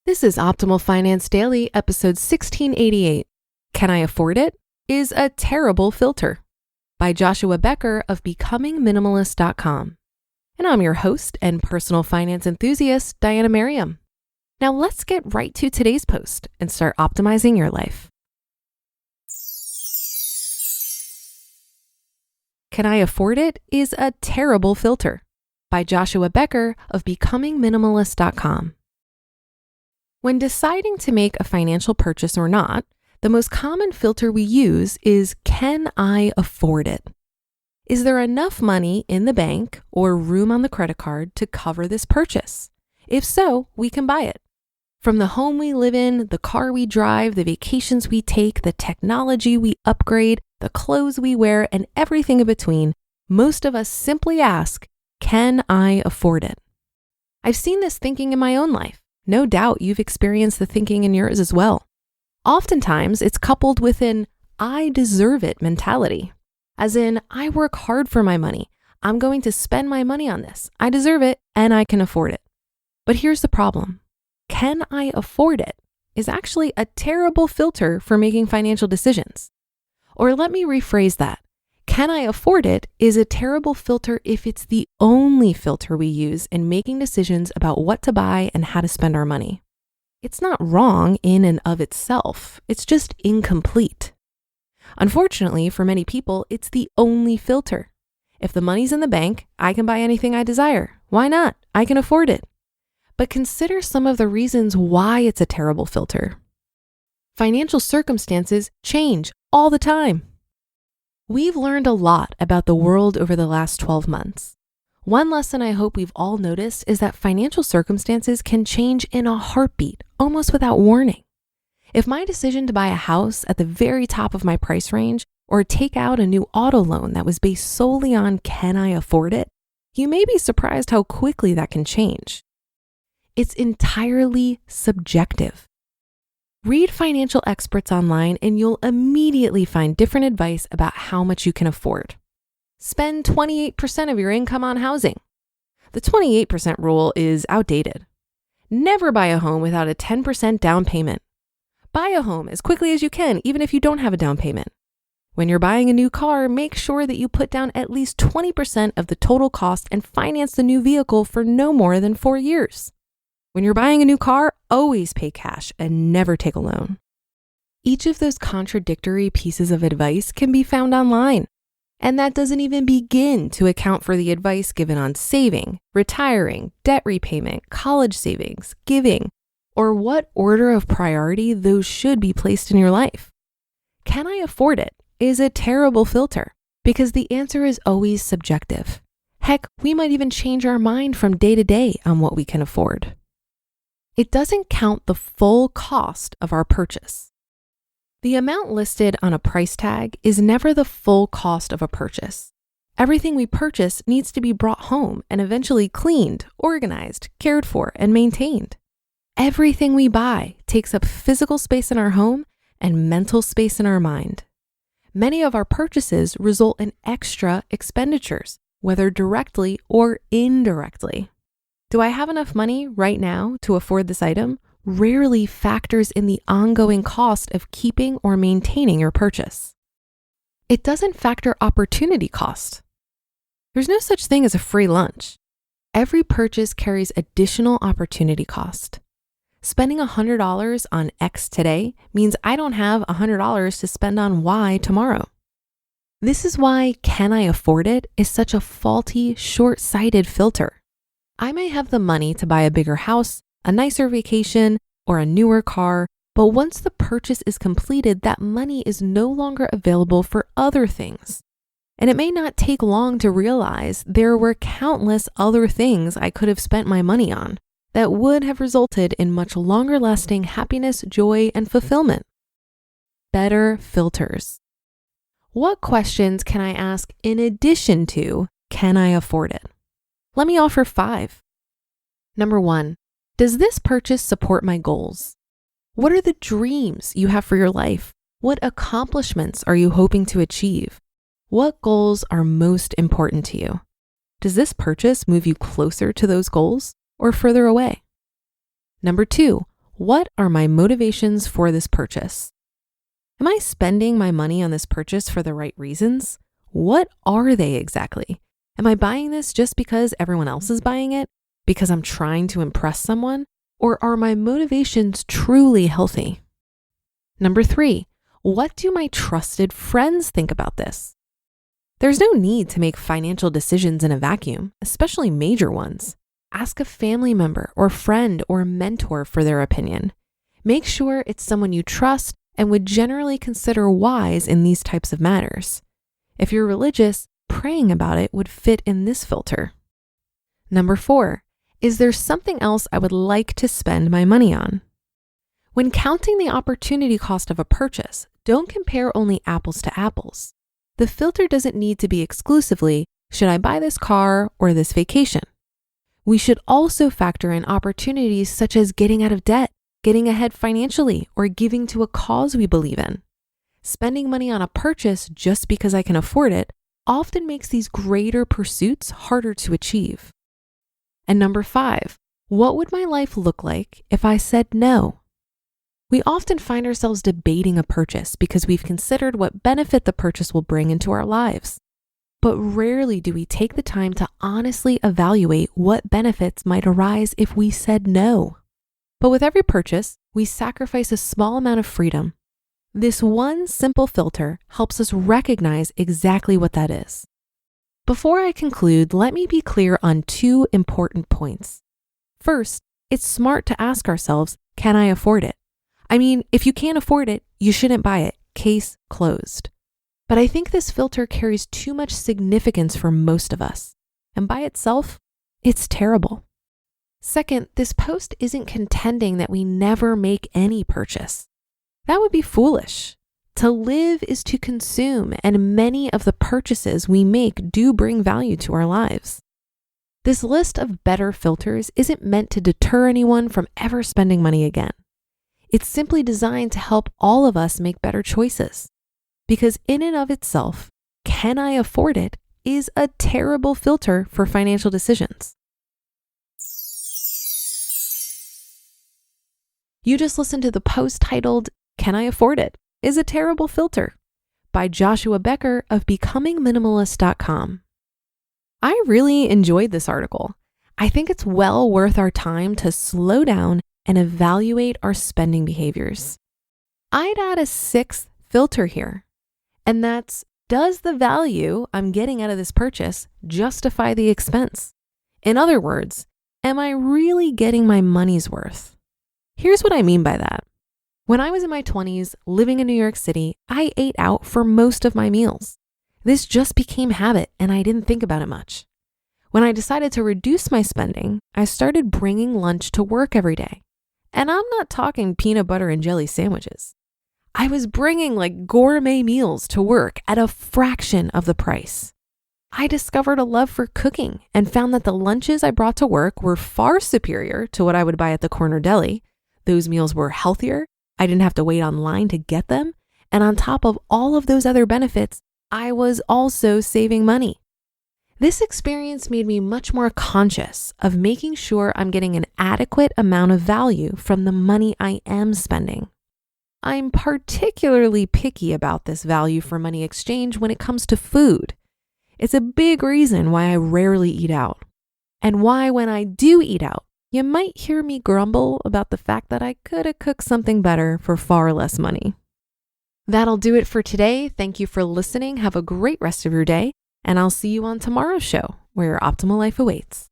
This is Optimal Finance Daily, episode 1688. Can I afford it? Is a terrible filter. By Joshua Becker of BecomingMinimalist.com. And I'm your host and personal finance enthusiast, Diana Merriam. Now let's get right to today's post and start optimizing your life. Can I afford it? Is a terrible filter. By Joshua Becker of BecomingMinimalist.com. When deciding to make a financial purchase or not, the most common filter we use is, can I afford it? Is there enough money in the bank or room on the credit card to cover this purchase? If so, we can buy it. From the home we live in, the car we drive, the vacations we take, the technology we upgrade, the clothes we wear, and everything in between, most of us simply ask, can I afford it? I've seen this thinking in my own life. No doubt you've experienced the thinking in yours as well. Oftentimes, it's coupled with an I deserve it mentality. As in, I work hard for my money. I'm going to spend my money on this. I deserve it and I can afford it. But here's the problem. Can I afford it is actually a terrible filter for making financial decisions. Or let me rephrase that. Can I afford it is a terrible filter if it's the only filter we use in making decisions about what to buy and how to spend our money. It's not wrong in and of itself. It's just incomplete. Unfortunately, for many people, it's the only filter. If the money's in the bank, I can buy anything I desire. Why not? I can afford it. But consider some of the reasons why it's a terrible filter. Financial circumstances change all the time. We've learned a lot about the world over the last 12 months. One lesson I hope we've all noticed is that financial circumstances can change in a heartbeat, almost without warning. If my decision to buy a house at the very top of my price range or take out a new auto loan that was based solely on can I afford it, you may be surprised how quickly that can change. It's entirely subjective. Read financial experts online and you'll immediately find different advice about how much you can afford. Spend 28% of your income on housing. The 28% rule is outdated. Never buy a home without a 10% down payment. Buy a home as quickly as you can, even if you don't have a down payment. When you're buying a new car, make sure that you put down at least 20% of the total cost and finance the new vehicle for no more than 4 years. When you're buying a new car, always pay cash and never take a loan. Each of those contradictory pieces of advice can be found online. And that doesn't even begin to account for the advice given on saving, retiring, debt repayment, college savings, giving, or what order of priority those should be placed in your life. Can I afford it is a terrible filter because the answer is always subjective. Heck, we might even change our mind from day to day on what we can afford. It doesn't count the full cost of our purchase. The amount listed on a price tag is never the full cost of a purchase. Everything we purchase needs to be brought home and eventually cleaned, organized, cared for, and maintained. Everything we buy takes up physical space in our home and mental space in our mind. Many of our purchases result in extra expenditures, whether directly or indirectly. Do I have enough money right now to afford this item? Rarely factors in the ongoing cost of keeping or maintaining your purchase. It doesn't factor opportunity cost. There's no such thing as a free lunch. Every purchase carries additional opportunity cost. Spending $100 on X today means I don't have $100 to spend on Y tomorrow. This is why can I afford it is such a faulty, short-sighted filter. I may have the money to buy a bigger house, a nicer vacation, or a newer car, but once the purchase is completed, that money is no longer available for other things. And it may not take long to realize there were countless other things I could have spent my money on that would have resulted in much longer lasting happiness, joy, and fulfillment. Better filters. What questions can I ask in addition to, can I afford it? Let me offer 5. Number 1, does this purchase support my goals? What are the dreams you have for your life? What accomplishments are you hoping to achieve? What goals are most important to you? Does this purchase move you closer to those goals or further away? Number 2, what are my motivations for this purchase? Am I spending my money on this purchase for the right reasons? What are they exactly? Am I buying this just because everyone else is buying it? Because I'm trying to impress someone? Or are my motivations truly healthy? Number 3, what do my trusted friends think about this? There's no need to make financial decisions in a vacuum, especially major ones. Ask a family member or friend or mentor for their opinion. Make sure it's someone you trust and would generally consider wise in these types of matters. If you're religious, praying about it would fit in this filter. Number 4, is there something else I would like to spend my money on? When counting the opportunity cost of a purchase, don't compare only apples to apples. The filter doesn't need to be exclusively, should I buy this car or this vacation? We should also factor in opportunities such as getting out of debt, getting ahead financially, or giving to a cause we believe in. Spending money on a purchase just because I can afford it often makes these greater pursuits harder to achieve. And number 5, what would my life look like if I said no? We often find ourselves debating a purchase because we've considered what benefit the purchase will bring into our lives. But rarely do we take the time to honestly evaluate what benefits might arise if we said no. But with every purchase, we sacrifice a small amount of freedom. This one simple filter helps us recognize exactly what that is. Before I conclude, let me be clear on 2 important points. First, it's smart to ask ourselves, can I afford it? I mean, if you can't afford it, you shouldn't buy it. Case closed. But I think this filter carries too much significance for most of us. And by itself, it's terrible. Second, this post isn't contending that we never make any purchase. That would be foolish. To live is to consume, and many of the purchases we make do bring value to our lives. This list of better filters isn't meant to deter anyone from ever spending money again. It's simply designed to help all of us make better choices. Because in and of itself, can I afford it is a terrible filter for financial decisions. You just listened to the post titled, Can I Afford It? Is a Terrible Filter by Joshua Becker of BecomingMinimalist.com. I really enjoyed this article. I think it's well worth our time to slow down and evaluate our spending behaviors. I'd add a 6th filter here, and that's, does the value I'm getting out of this purchase justify the expense? In other words, am I really getting my money's worth? Here's what I mean by that. When I was in my 20s, living in New York City, I ate out for most of my meals. This just became habit, and I didn't think about it much. When I decided to reduce my spending, I started bringing lunch to work every day. And I'm not talking peanut butter and jelly sandwiches. I was bringing like gourmet meals to work at a fraction of the price. I discovered a love for cooking and found that the lunches I brought to work were far superior to what I would buy at the corner deli. Those meals were healthier. I didn't have to wait online to get them. And on top of all of those other benefits, I was also saving money. This experience made me much more conscious of making sure I'm getting an adequate amount of value from the money I am spending. I'm particularly picky about this value for money exchange when it comes to food. It's a big reason why I rarely eat out, and why when I do eat out, you might hear me grumble about the fact that I could have cooked something better for far less money. That'll do it for today. Thank you for listening. Have a great rest of your day. And I'll see you on tomorrow's show, where your optimal life awaits.